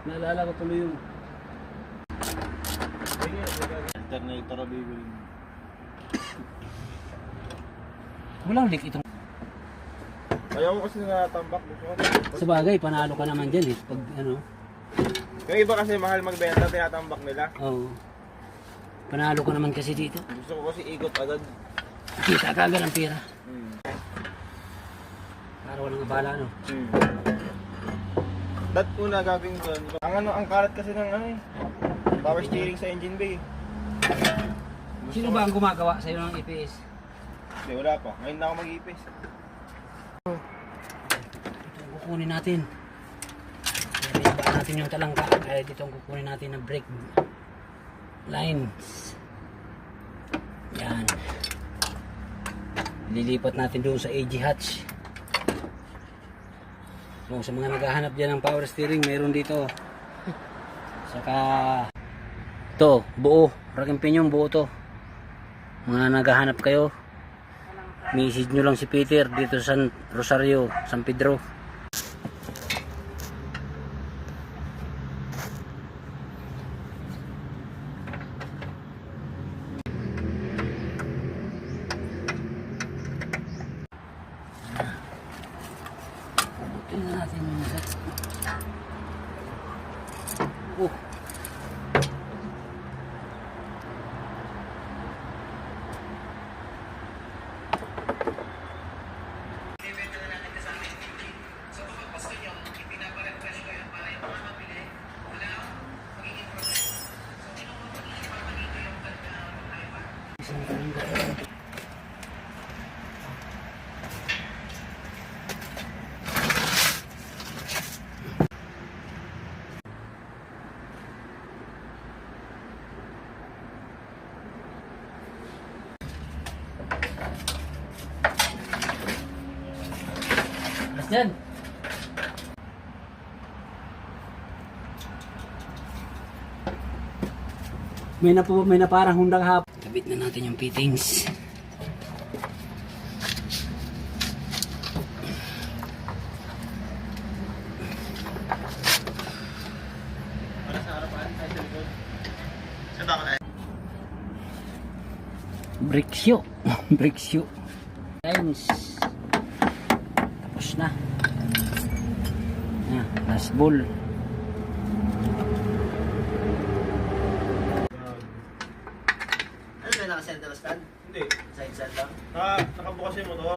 Naalala ko tuloy yung alternator na bibili. walang leak itong. Ayaw ko kasi natambak. Sa bagay, panalo ka naman dyan eh. Pag ano. Yung iba kasi mahal magbenta, tinatambak nila. Oo. Panalo ka naman kasi dito. Gusto ko kasi ikot agad. Kita ka agad ang pera. Para walang abala, no? Dat una gagawin doon. Ang kalat kasi ng ano eh. Power steering sa engine bay. Sino ba ang gumagawa sa'yo ng EPS? Hindi, wala pa. Ngayon na ako mag-ipis. Ito ang kukunin natin. Ibaba natin yung talangka. Kaya dito ang kukunin natin ng brake lines. Yan. Lilipat natin doon sa AG hatch. So, sa mga naghahanap dyan ng power steering, mayroon dito. Saka ito, buo. Raking pinyong buo to. Mga naghahanap kayo, message nyo lang si Peter dito sa San Rosario, San Pedro. Tingnan natin yung set. Yan. May na parang hundang hap. Kabit na natin yung fittings. Para sa harapan, ay sa likod. Sa bakit ay? Brake shoe. Brake shoe. Lines. Tapos na. Yan, last ball. Ano ba naka-center stand? Hindi. Side stand lang? Nakabukas yung motor.